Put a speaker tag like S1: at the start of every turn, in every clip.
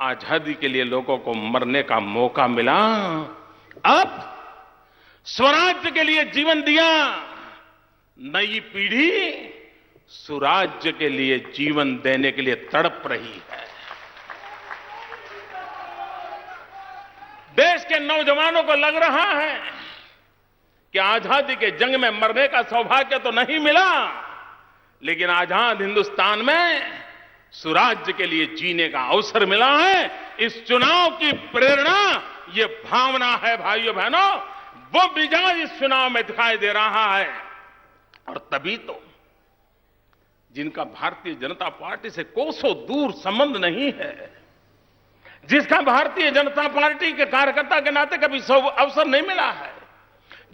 S1: आजादी के लिए लोगों को मरने का मौका मिला, अब स्वराज्य के लिए जीवन दिया, नई पीढ़ी सुराज्य के लिए जीवन देने के लिए तड़प रही है। देश के नौजवानों को लग रहा है कि आजादी के जंग में मरने का सौभाग्य तो नहीं मिला, लेकिन आजाद हिंदुस्तान में सुराज्य के लिए जीने का अवसर मिला है। इस चुनाव की प्रेरणा, ये भावना है भाइयों बहनों, वो मिजाज इस चुनाव में दिखाई दे रहा है। और तभी तो जिनका भारतीय जनता पार्टी से कोसों दूर संबंध नहीं है, जिसका भारतीय जनता पार्टी के कार्यकर्ता के नाते कभी अवसर नहीं मिला है,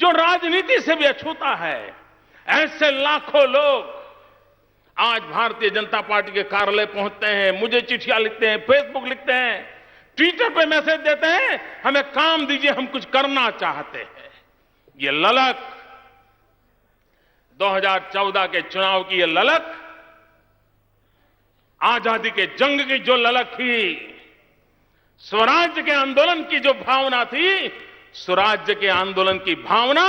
S1: जो राजनीति से भी अछूता है, ऐसे लाखों लोग आज भारतीय जनता पार्टी के कार्यालय पहुंचते हैं, मुझे चिट्ठियां लिखते हैं, फेसबुक लिखते हैं, ट्विटर पे मैसेज देते हैं, हमें काम दीजिए, हम कुछ करना चाहते हैं। ये ललक 2014 के चुनाव की, ये ललक आजादी के जंग की जो ललक थी, स्वराज्य के आंदोलन की जो भावना थी, स्वराज्य के आंदोलन की भावना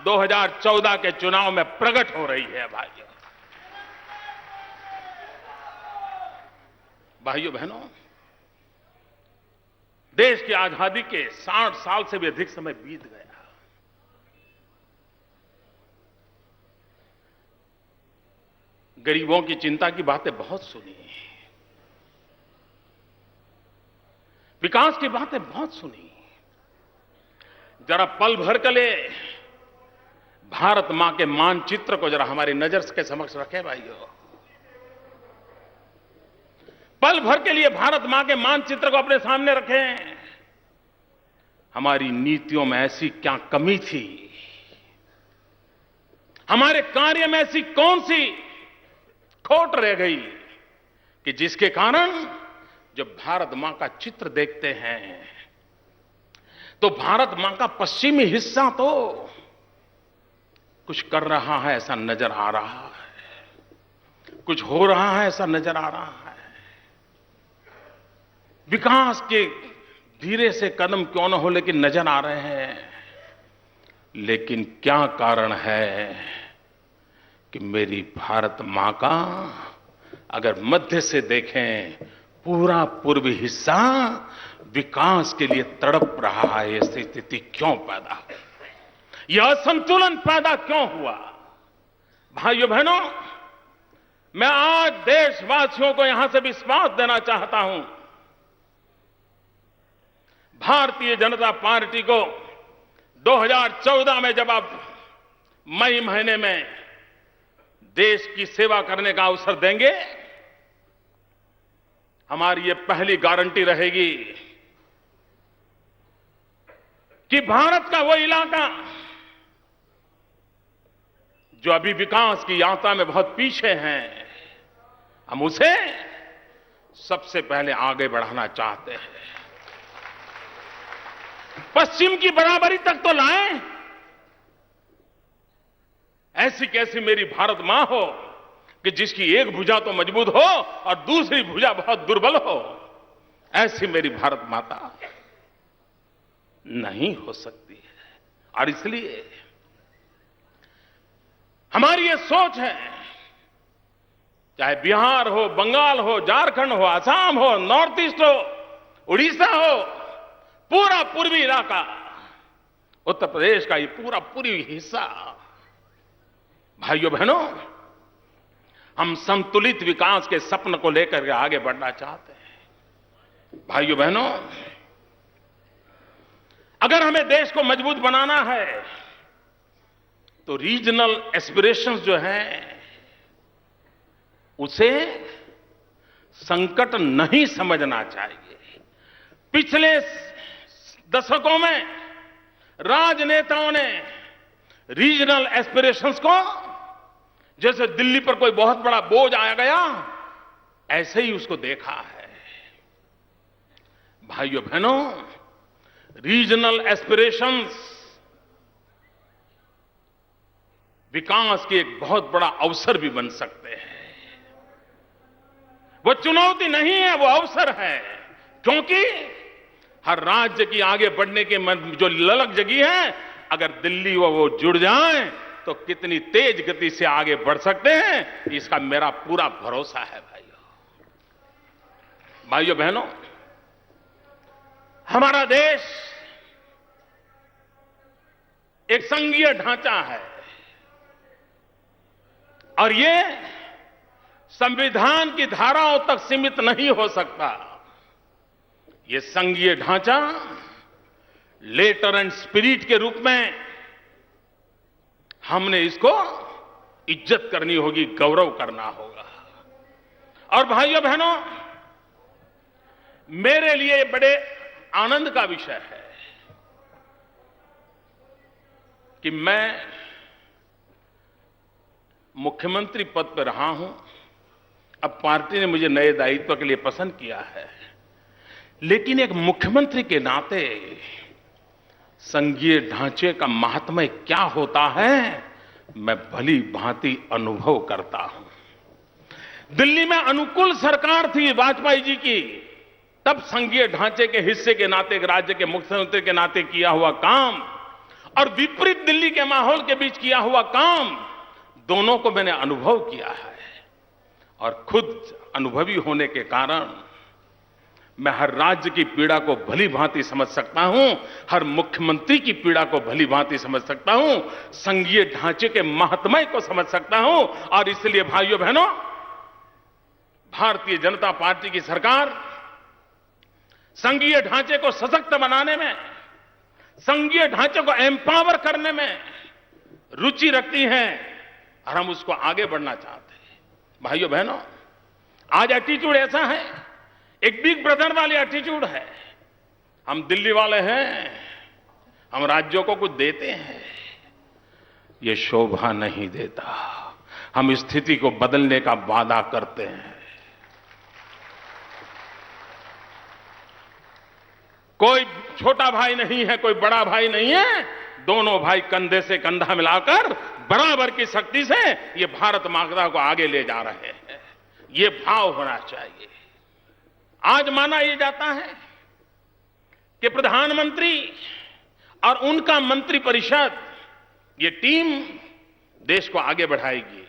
S1: 2014 के चुनाव में प्रकट हो रही है। भाइयों बहनों, देश की आजादी के 60 साल से भी अधिक समय बीत गया। गरीबों की चिंता की बातें बहुत सुनी, विकास की बातें बहुत सुनी। जरा पल भर के लिए भारत मां के मानचित्र को जरा हमारी नजर के समक्ष रखें भाइयों। पल भर के लिए भारत मां के मानचित्र को अपने सामने रखें। हमारी नीतियों में ऐसी क्या कमी थी, हमारे कार्य में ऐसी कौन सी खोट रह गई कि जिसके कारण जब भारत मां का चित्र देखते हैं तो भारत मां का पश्चिमी हिस्सा तो कुछ कर रहा है ऐसा नजर आ रहा है, कुछ हो रहा है ऐसा नजर आ रहा है। विकास के धीरे से कदम क्यों न हो लेकिन नजर आ रहे हैं। लेकिन क्या कारण है कि मेरी भारत मां का अगर मध्य से देखें पूरा पूर्वी हिस्सा विकास के लिए तड़प रहा है। ये स्थिति क्यों पैदा हुई, यह असंतुलन पैदा क्यों हुआ? भाइयों बहनों, मैं आज देशवासियों को यहां से विश्वास देना चाहता हूं, भारतीय जनता पार्टी को 2014 में जब आप मई महीने में देश की सेवा करने का अवसर देंगे, हमारी ये पहली गारंटी रहेगी कि भारत का वो इलाका जो अभी विकास की यात्रा में बहुत पीछे हैं, हम उसे सबसे पहले आगे बढ़ाना चाहते हैं। पश्चिम की बराबरी तक तो लाएं। ऐसी कैसी मेरी भारत मां हो कि जिसकी एक भुजा तो मजबूत हो और दूसरी भुजा बहुत दुर्बल हो, ऐसी मेरी भारत माता नहीं हो सकती है। और इसलिए हमारी ये सोच है, चाहे बिहार हो, बंगाल हो, झारखंड हो, असम हो, नॉर्थ ईस्ट हो, उड़ीसा हो, पूरा पूर्वी इलाका, उत्तर प्रदेश का ये पूरा पूर्वी हिस्सा, भाइयों बहनों, हम संतुलित विकास के सपने को लेकर के आगे बढ़ना चाहते हैं। भाइयों बहनों, अगर हमें देश को मजबूत बनाना है तो रीजनल एस्पिरेशंस जो हैं उसे संकट नहीं समझना चाहिए। पिछले दशकों में राजनेताओं ने रीजनल एस्पिरेशंस को जैसे दिल्ली पर कोई बहुत बड़ा बोझ आया गया, ऐसे ही उसको देखा है। भाइयों बहनों, रीजनल एस्पिरेशंस विकास के एक बहुत बड़ा अवसर भी बन सकते हैं। वो चुनौती नहीं है, वो अवसर है। क्योंकि हर राज्य की आगे बढ़ने की जो ललक जगी है, अगर दिल्ली वो जुड़ जाए तो कितनी तेज गति से आगे बढ़ सकते हैं, इसका मेरा पूरा भरोसा है। भाइयों बहनों, हमारा देश एक संघीय ढांचा है और ये संविधान की धाराओं तक सीमित नहीं हो सकता। ये संघीय ढांचा लेटर एंड स्पिरिट के रूप में हमने इसको इज्जत करनी होगी, गौरव करना होगा। और भाइयों बहनों, मेरे लिए बड़े आनंद का विषय है कि मैं मुख्यमंत्री पद पर रहा हूं। अब पार्टी ने मुझे नए दायित्व के लिए पसंद किया है, लेकिन एक मुख्यमंत्री के नाते संघीय ढांचे का महात्म्य क्या होता है, मैं भली भांति अनुभव करता हूं। दिल्ली में अनुकूल सरकार थी वाजपेयी जी की, तब संघीय ढांचे के हिस्से के नाते, एक राज्य के मुख्यमंत्री के नाते किया हुआ काम और विपरीत दिल्ली के माहौल के बीच किया हुआ काम, दोनों को मैंने अनुभव किया है। और खुद अनुभवी होने के कारण मैं हर राज्य की पीड़ा को भली भांति समझ सकता हूं, हर मुख्यमंत्री की पीड़ा को भली भांति समझ सकता हूं, संघीय ढांचे के महात्म्य को समझ सकता हूं। और इसलिए भाइयों बहनों, भारतीय जनता पार्टी की सरकार संघीय ढांचे को सशक्त बनाने में, संघीय ढांचे को एम्पावर करने में रुचि रखती है और हम उसको आगे बढ़ना चाहते हैं। भाइयों बहनों, आज एटीट्यूड ऐसा है, एक बिग ब्रदर वाली एटीट्यूड है। हम दिल्ली वाले हैं, हम राज्यों को कुछ देते हैं, ये शोभा नहीं देता। हम स्थिति को बदलने का वादा करते हैं। कोई छोटा भाई नहीं है, कोई बड़ा भाई नहीं है, दोनों भाई कंधे से कंधा मिलाकर बराबर की शक्ति से ये भारत माता को आगे ले जा रहे हैं। ये भाव होना चाहिए। आज माना यह जाता है कि प्रधानमंत्री और उनका मंत्रिपरिषद, ये टीम देश को आगे बढ़ाएगी।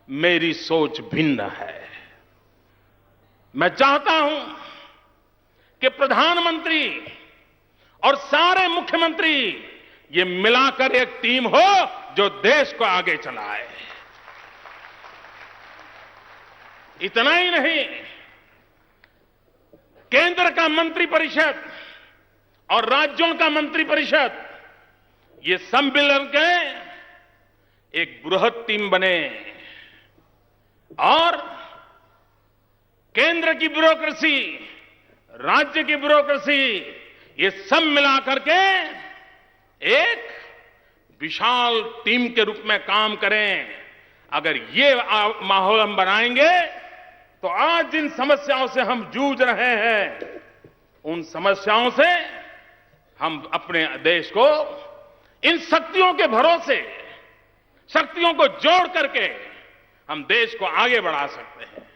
S1: मेरी सोच भिन्न है। मैं चाहता हूं कि प्रधानमंत्री और सारे मुख्यमंत्री ये मिलाकर एक टीम हो जो देश को आगे चलाए। इतना ही नहीं, केंद्र का मंत्रिपरिषद और राज्यों का मंत्रिपरिषद, ये सब मिलकर के एक बृहद टीम बने और केंद्र की ब्यूरोक्रेसी, राज्य की ब्यूरोक्रेसी, ये सब मिलाकर के एक विशाल टीम के रूप में काम करें। अगर ये माहौल हम बनाएंगे तो आज जिन समस्याओं से हम जूझ रहे हैं, उन समस्याओं से हम अपने देश को इन शक्तियों के भरोसे, शक्तियों को जोड़ करके हम देश को आगे बढ़ा सकते हैं।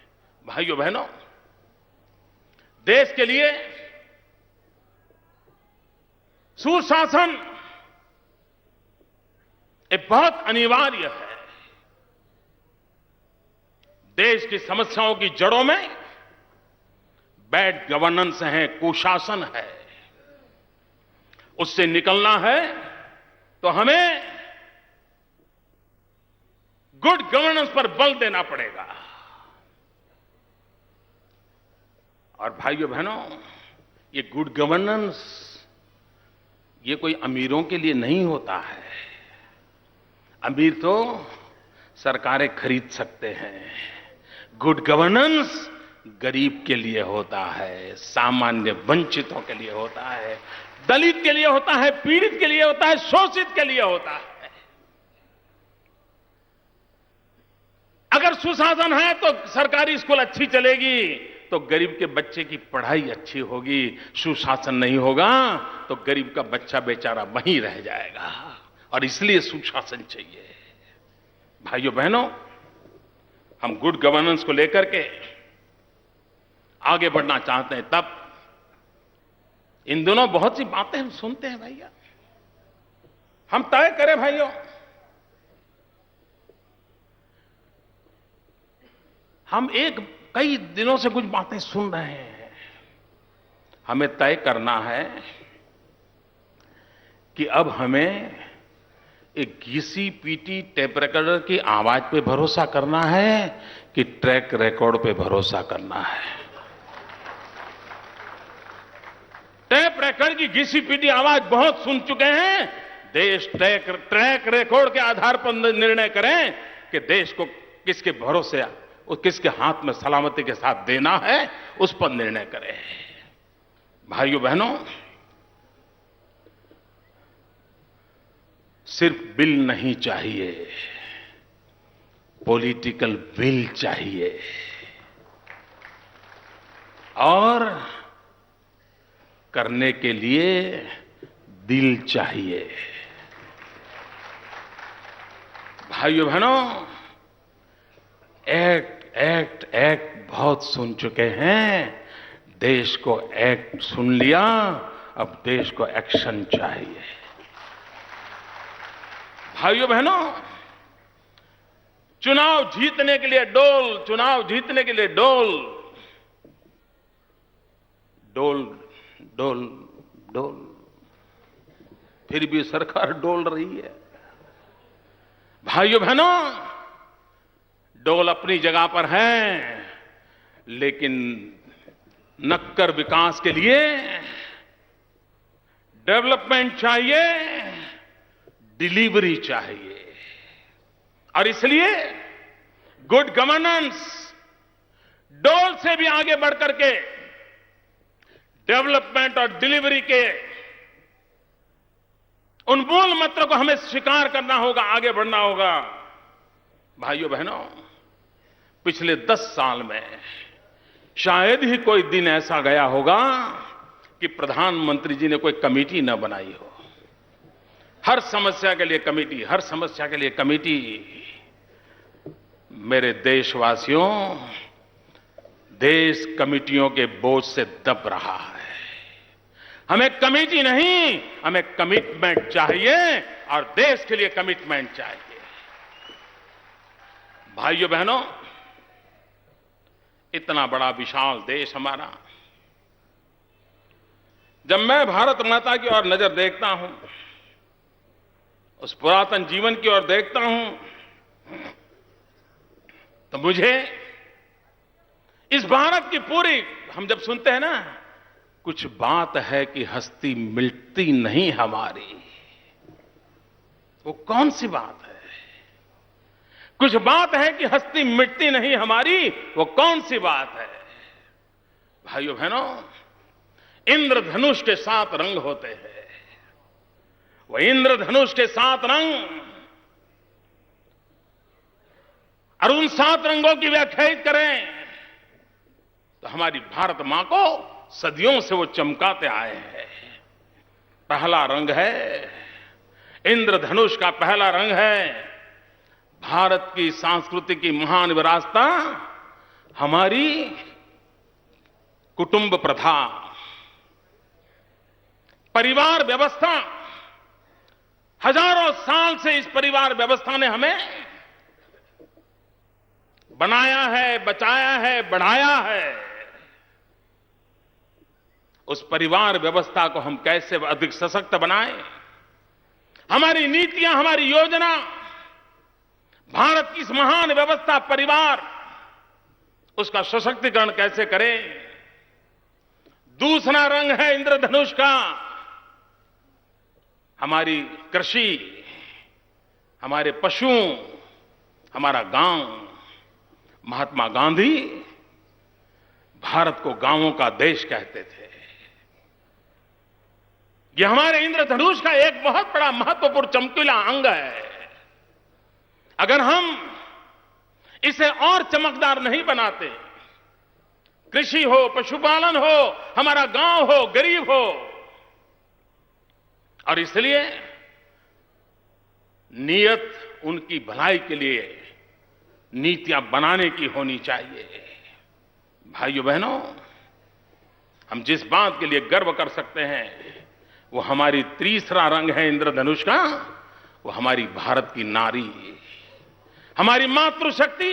S1: भाइयों बहनों, देश के लिए सुशासन एक बहुत अनिवार्य है। देश की समस्याओं की जड़ों में बैड गवर्नेंस है, कुशासन है। उससे निकलना है तो हमें गुड गवर्नेंस पर बल देना पड़ेगा। और भाइयों बहनों, ये गुड गवर्नेंस ये कोई अमीरों के लिए नहीं होता है। अमीर तो सरकारें खरीद सकते हैं। गुड गवर्नेंस गरीब के लिए होता है, सामान्य वंचितों के लिए होता है, दलित के लिए होता है, पीड़ित के लिए होता है, शोषित के लिए होता है। अगर सुशासन है तो सरकारी स्कूल अच्छी चलेगी, तो गरीब के बच्चे की पढ़ाई अच्छी होगी। सुशासन नहीं होगा तो गरीब का बच्चा बेचारा वहीं रह जाएगा। और इसलिए सुशासन चाहिए। भाइयों बहनों, हम गुड गवर्नेंस को लेकर के आगे बढ़ना चाहते हैं तब। इन दिनों बहुत सी बातें हम सुनते हैं भैया, हम तय करें भाइयों, हम कई दिनों से कुछ बातें सुन रहे हैं, हमें तय करना है कि अब हमें एक घिसी पीटी टेप रिकॉर्डर की आवाज पे भरोसा करना है कि ट्रैक रिकॉर्ड पे भरोसा करना है। टेप रिकॉर्ड की घिसी पीटी आवाज बहुत सुन चुके हैं, देश ट्रैक रिकॉर्ड के आधार पर निर्णय करें कि देश को किसके भरोसे और किसके हाथ में सलामती के साथ देना है, उस पर निर्णय करें। भाइयों बहनों, सिर्फ बिल नहीं चाहिए, पॉलिटिकल विल चाहिए और करने के लिए दिल चाहिए। भाइयों बहनों, एक्ट बहुत सुन चुके हैं, देश को एक्ट सुन लिया, अब देश को एक्शन चाहिए। भाइयों बहनों, चुनाव जीतने के लिए डोल, चुनाव जीतने के लिए डोल डोल डोल डोल, फिर भी सरकार डोल रही है। भाइयों बहनों, डोल अपनी जगह पर है, लेकिन नक्कर विकास के लिए डेवलपमेंट चाहिए, डिलीवरी चाहिए। और इसलिए गुड गवर्नेंस, डोल से भी आगे बढ़कर के डेवलपमेंट और डिलीवरी के उन मूल मंत्र को हमें स्वीकार करना होगा, आगे बढ़ना होगा। भाइयों बहनों, पिछले 10 साल में शायद ही कोई दिन ऐसा गया होगा कि प्रधानमंत्री जी ने कोई कमेटी न बनाई हो। हर समस्या के लिए कमेटी, हर समस्या के लिए कमेटी। मेरे देशवासियों, देश कमेटियों के बोझ से दब रहा है। हमें कमेटी नहीं, हमें कमिटमेंट चाहिए और देश के लिए कमिटमेंट चाहिए। भाइयों बहनों, इतना बड़ा विशाल देश हमारा, जब मैं भारत माता की ओर नजर देखता हूं, उस पुरातन जीवन की ओर देखता हूं, तो मुझे इस भारत की पूरी, हम जब सुनते हैं ना, कुछ बात है कि हस्ती मिटती नहीं हमारी, वो कौन सी बात है? कुछ बात है कि हस्ती मिटती नहीं हमारी, वो कौन सी बात है? भाइयों बहनों, इंद्रधनुष के 7 रंग होते हैं। वो इंद्रधनुष के 7 रंग, और उन 7 रंगों की व्याख्या करें तो हमारी भारत मां को सदियों से वो चमकाते आए हैं। पहला रंग है, इंद्रधनुष का पहला रंग है, भारत की संस्कृति की महान विरासता, हमारी कुटुंब प्रथा, परिवार व्यवस्था। हजारों साल से इस परिवार व्यवस्था ने हमें बनाया है, बचाया है, बढ़ाया है। उस परिवार व्यवस्था को हम कैसे अधिक सशक्त बनाएं? हमारी नीतियां, हमारी योजना, भारत की इस महान व्यवस्था परिवार, उसका सशक्तिकरण कैसे करें? दूसरा रंग है इंद्रधनुष का, हमारी कृषि, हमारे पशु, हमारा गांव। महात्मा गांधी भारत को गांवों का देश कहते थे। यह हमारे इंद्रधनुष का एक बहुत बड़ा महत्वपूर्ण चमकीला अंग है। अगर हम इसे और चमकदार नहीं बनाते, कृषि हो, पशुपालन हो, हमारा गांव हो, गरीब हो, और इसलिए नियत उनकी भलाई के लिए नीतियां बनाने की होनी चाहिए। भाइयों बहनों, हम जिस बात के लिए गर्व कर सकते हैं वो हमारी तीसरा रंग है इंद्रधनुष का, वो हमारी भारत की नारी, हमारी मातृशक्ति,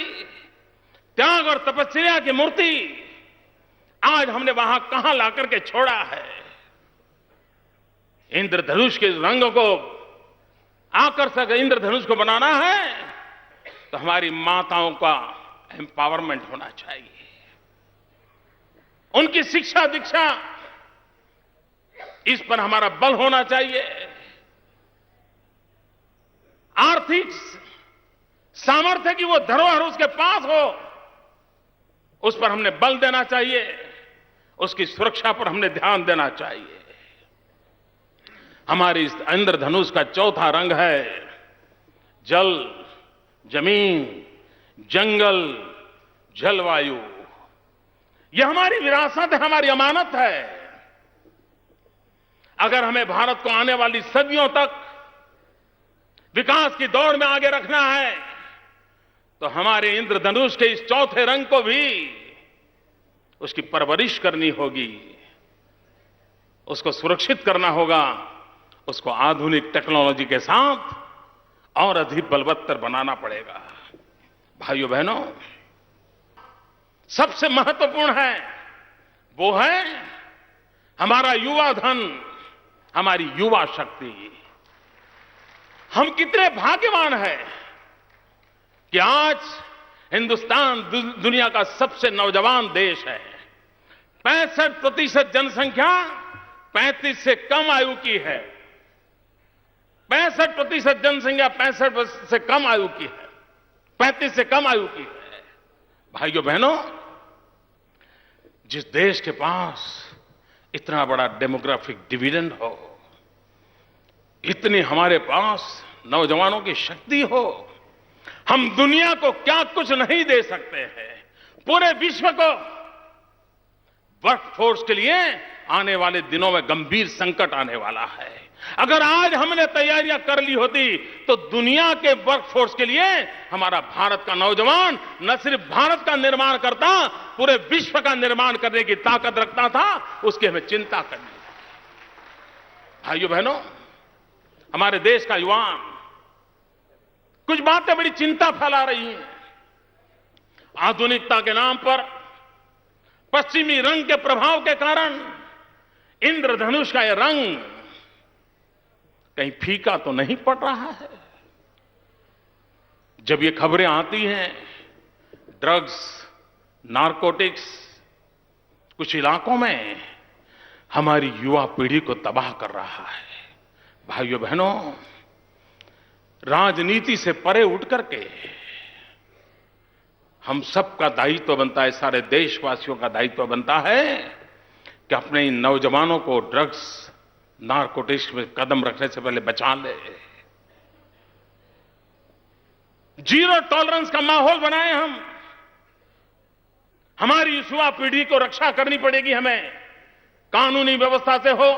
S1: त्याग और तपस्या की मूर्ति आज हमने वहां कहां लाकर के छोड़ा है। इंद्रधनुष के रंग को आकर्षक इंद्रधनुष को बनाना है तो हमारी माताओं का एम्पावरमेंट होना चाहिए, उनकी शिक्षा दीक्षा, इस पर हमारा बल होना चाहिए। आर्थिक सामर्थ्य की वो धरोहर उसके पास हो, उस पर हमने बल देना चाहिए, उसकी सुरक्षा पर हमने ध्यान देना चाहिए। हमारे इस इंद्रधनुष का चौथा रंग है जल, जमीन, जंगल, जलवायु। यह हमारी विरासत है, हमारी अमानत है। अगर हमें भारत को आने वाली सदियों तक विकास की दौड़ में आगे रखना है तो हमारे इंद्रधनुष के इस चौथे रंग को भी उसकी परवरिश करनी होगी, उसको सुरक्षित करना होगा, उसको आधुनिक टेक्नोलॉजी के साथ और अधिक बलवत्तर बनाना पड़ेगा। भाइयों बहनों, सबसे महत्वपूर्ण है वो है हमारा युवा धन, हमारी युवा शक्ति। हम कितने भाग्यवान हैं कि आज हिंदुस्तान दुनिया का सबसे नौजवान देश है। 65% जनसंख्या 35 से कम आयु की है। 65% जनसंख्या 65 से कम आयु की है, 35 से कम आयु की है। भाइयों बहनों, जिस देश के पास इतना बड़ा डेमोग्राफिक डिविडेंड हो, इतनी हमारे पास नौजवानों की शक्ति हो, हम दुनिया को क्या कुछ नहीं दे सकते हैं। पूरे विश्व को वर्कफोर्स के लिए आने वाले दिनों में गंभीर संकट आने वाला है। अगर आज हमने तैयारियां कर ली होती तो दुनिया के वर्कफोर्स के लिए हमारा भारत का नौजवान न सिर्फ भारत का निर्माण करता, पूरे विश्व का निर्माण करने की ताकत रखता था। उसकी हमें चिंता करनी है। भाइयों बहनों, हमारे देश का युवा कुछ बातें बड़ी चिंता फैला रही हैं। आधुनिकता के नाम पर पश्चिमी रंग के प्रभाव के कारण इंद्रधनुष का यह रंग कहीं फीका तो नहीं पड़ रहा है। जब ये खबरें आती हैं ड्रग्स, नारकोटिक्स कुछ इलाकों में हमारी युवा पीढ़ी को तबाह कर रहा है। भाइयों बहनों, राजनीति से परे उठ करके हम सबका दायित्व बनता है, सारे देशवासियों का दायित्व बनता है कि अपने इन नौजवानों को ड्रग्स, नारकोटिक्स में कदम रखने से पहले बचा ले। जीरो टॉलरेंस का माहौल बनाए हम। हमारी युवा पीढ़ी को रक्षा करनी पड़ेगी हमें, कानूनी व्यवस्था से हो,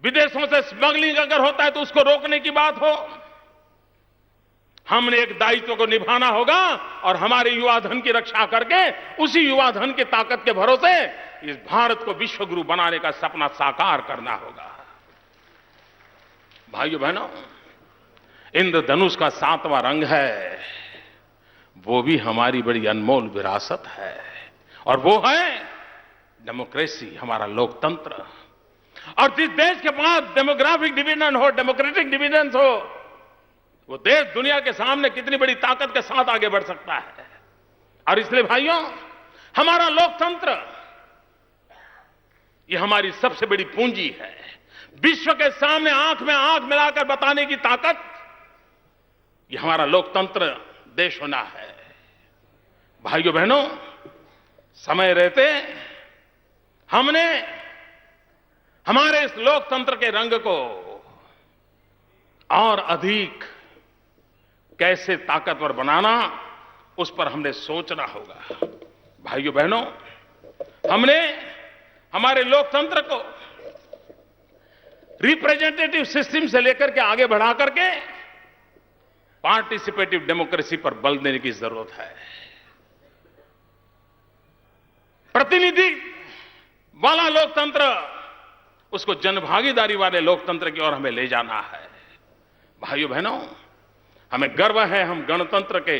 S1: विदेशों से स्मगलिंग अगर होता है तो उसको रोकने की बात हो। हमने एक दायित्व को निभाना होगा और हमारे युवा धन की रक्षा करके उसी युवा धन की ताकत के भरोसे इस भारत को विश्व गुरु बनाने का सपना साकार करना होगा। भाइयों बहनों, इंद्रधनुष का 7वां रंग है, वो भी हमारी बड़ी अनमोल विरासत है और वो है डेमोक्रेसी, हमारा लोकतंत्र। और जिस देश के पास डेमोग्राफिक डिविडेंड हो, डेमोक्रेटिक डिविडेंड हो, वो देश दुनिया के सामने कितनी बड़ी ताकत के साथ आगे बढ़ सकता है। और इसलिए भाइयों, हमारा लोकतंत्र ये हमारी सबसे बड़ी पूंजी है। विश्व के सामने आंख में आंख मिलाकर बताने की ताकत ये हमारा लोकतंत्र देश होना है। भाइयों बहनों, समय रहते हमने हमारे इस लोकतंत्र के रंग को और अधिक कैसे ताकतवर बनाना, उस पर हमने सोचना होगा। भाइयों बहनों, हमने हमारे लोकतंत्र को रिप्रेजेंटेटिव सिस्टम से लेकर के आगे बढ़ा करके पार्टिसिपेटिव डेमोक्रेसी पर बल देने की जरूरत है। प्रतिनिधि वाला लोकतंत्र, उसको जनभागीदारी वाले लोकतंत्र की ओर हमें ले जाना है। भाइयों बहनों, हमें गर्व है, हम गणतंत्र के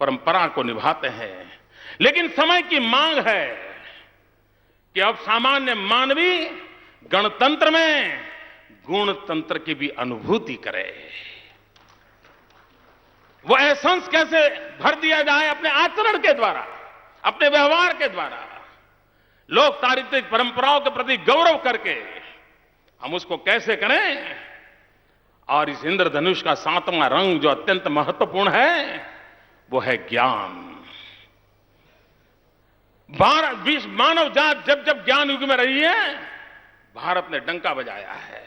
S1: परंपरा को निभाते हैं, लेकिन समय की मांग है कि अब सामान्य मानवी गणतंत्र में गुणतंत्र की भी अनुभूति करे। वो एहसास कैसे भर दिया जाए अपने आचरण के द्वारा, अपने व्यवहार के द्वारा, लोकतांत्रिक परंपराओं के प्रति गौरव करके हम उसको कैसे करें। और इस इंद्रधनुष का 7वां रंग जो अत्यंत महत्वपूर्ण है वो है ज्ञान। मानव जात जब जब ज्ञान युग में रही है, भारत ने डंका बजाया है।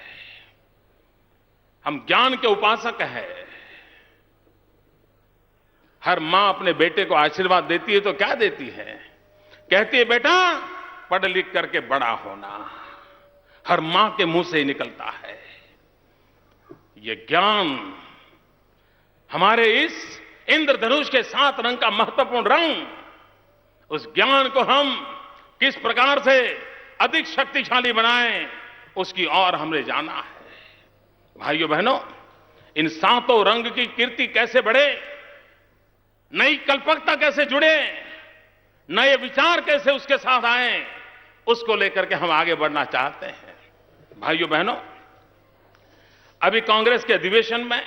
S1: हम ज्ञान के उपासक हैं। हर मां अपने बेटे को आशीर्वाद देती है तो क्या देती है? कहती है बेटा पढ़ लिख करके बड़ा होना। हर मां के मुंह से ही निकलता है। ये ज्ञान हमारे इस इंद्रधनुष के 7 रंग का महत्वपूर्ण रंग, उस ज्ञान को हम किस प्रकार से अधिक शक्तिशाली बनाएं, उसकी ओर हमने जाना है। भाइयों बहनों, इन 7 रंग की कीर्ति कैसे बढ़े, नई कल्पकता कैसे जुड़े, नए विचार कैसे उसके साथ आए, उसको लेकर के हम आगे बढ़ना चाहते हैं। भाइयों बहनों, अभी कांग्रेस के अधिवेशन में